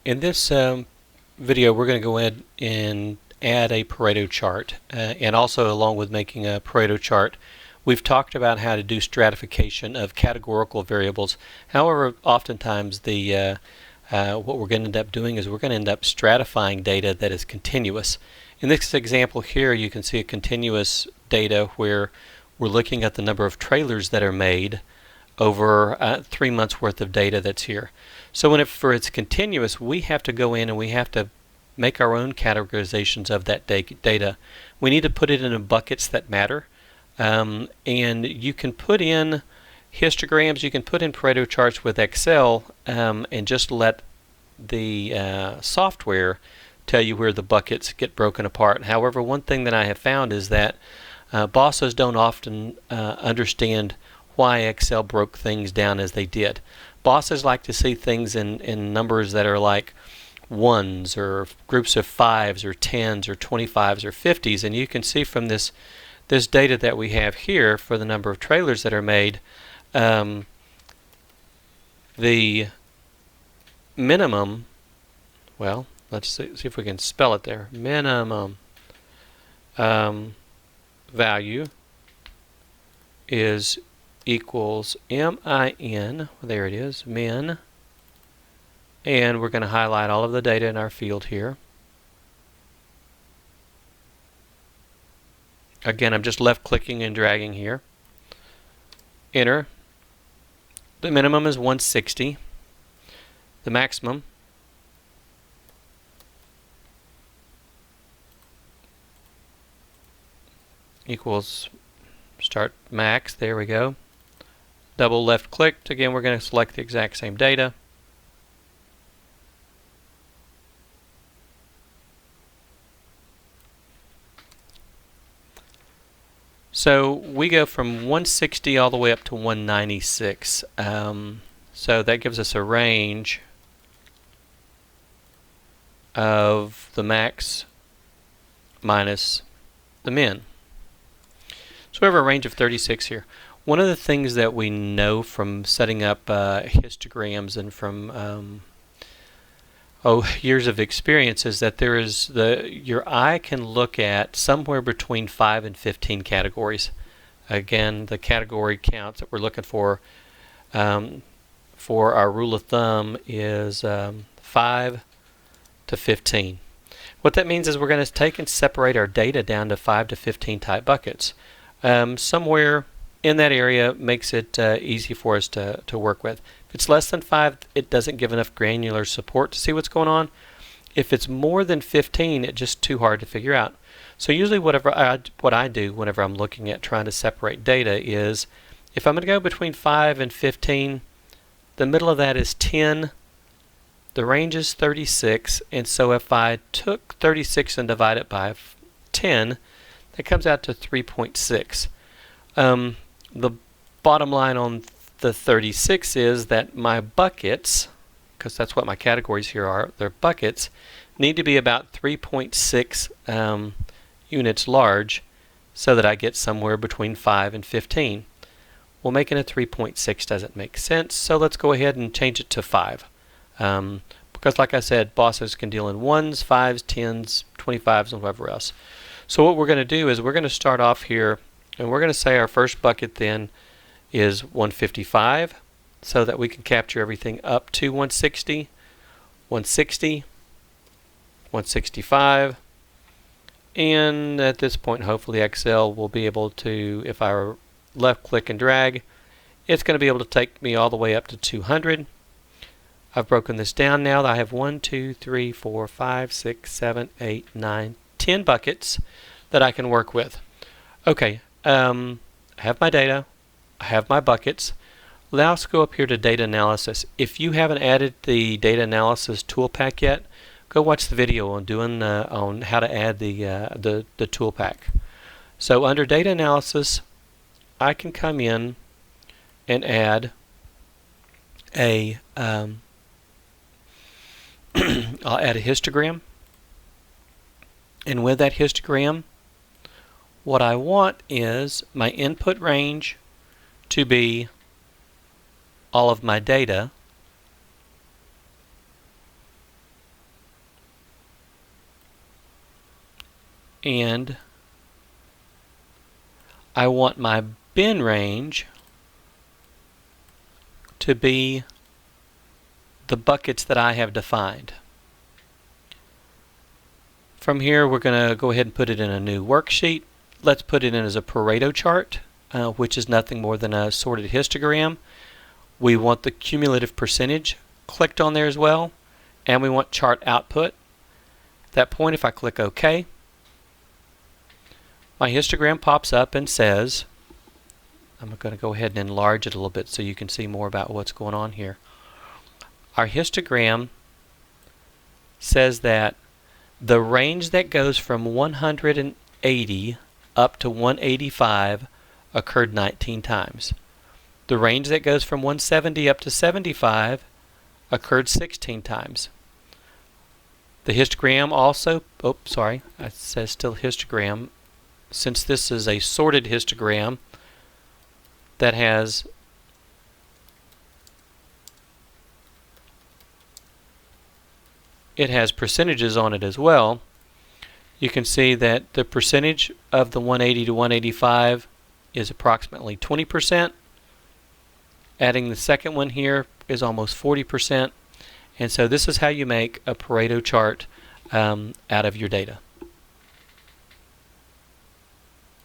In this video, we're going to go ahead and add a Pareto chart, and also along with making a Pareto chart, we've talked about how to do stratification of categorical variables. However, oftentimes what we're going to end up doing is we're going to end up stratifying data that is continuous. In this example here, you can see a continuous data where we're looking at the number of trailers that are made over 3 months worth of data that's here. So whenever it's continuous, we have to go in and we have to make our own categorizations of that data. We need to put it in buckets that matter, and you can put in histograms, you can put in Pareto charts with Excel, and just let the software tell you where the buckets get broken apart. However, one thing that I have found is that bosses don't often understand why Excel broke things down as they did. Bosses like to see things in numbers that are like ones or groups of fives or tens or 25s or 50s, and you can see from this data that we have here for the number of trailers that are made, the minimum, well, let's see if we can spell it there, minimum value is equals min, there it is, min, and we're going to highlight all of the data in our field here. Again, I'm just left clicking and dragging here. Enter. The minimum is 160. The maximum equals start max, there we go. Double left clicked, again we're going to select the exact same data. So we go from 160 all the way up to 196. So that gives us a range of the max minus the min. So we have a range of 36 here. One of the things that we know from setting up histograms and from years of experience is that there is your eye can look at somewhere between 5 and 15 categories. Again, the category counts that we're looking for our rule of thumb is 5 to 15. What that means is we're going to take and separate our data down to 5 to 15 type buckets. Somewhere in that area makes it easy for us to work with. If it's less than 5, it doesn't give enough granular support to see what's going on. If it's more than 15, it's just too hard to figure out. So usually what I do whenever I'm looking at trying to separate data is, if I'm going to go between 5 and 15, the middle of that is 10, the range is 36, and so if I took 36 and divide it by 10, that comes out to 3.6. The bottom line on the 36 is that my buckets, because that's what my categories here are, their buckets need to be about 3.6 units large so that I get somewhere between 5 and 15. Well, making it 3.6 doesn't make sense, so let's go ahead and change it to 5. Because like I said, bosses can deal in 1s, 5s, 10s, 25s, and whatever else. So what we're going to do is we're going to start off here, and we're going to say our first bucket then is 155, so that we can capture everything up to 160, 160, 165, and at this point hopefully Excel will be able to, if I left click and drag, it's going to be able to take me all the way up to 200. I've broken this down now. I have 1, 2, 3, 4, 5, 6, 7, 8, 9, 10 buckets that I can work with. Okay, I have my data, I have my buckets. Let's go up here to data analysis. If you haven't added the data analysis tool pack yet, go watch the video on how to add the tool pack. So under data analysis, I can come in and add a I'll add a histogram, and with that histogram, what I want is my input range to be all of my data, and I want my bin range to be the buckets that I have defined. From here, we're going to go ahead and put it in a new worksheet. Let's put it in as a Pareto chart, which is nothing more than a sorted histogram. We want the cumulative percentage clicked on there as well, and we want chart output. At that point, if I click OK, my histogram pops up and says, I'm going to go ahead and enlarge it a little bit so you can see more about what's going on here. Our histogram says that the range that goes from 180 up to 185 occurred 19 times. The range that goes from 170 up to 75 occurred 16 times. The histogram also, it says still histogram. Since this is a sorted histogram that has percentages on it as well, you can see that the percentage of the 180 to 185 is approximately 20%. Adding the second one here is almost 40%. And so this is how you make a Pareto chart out of your data.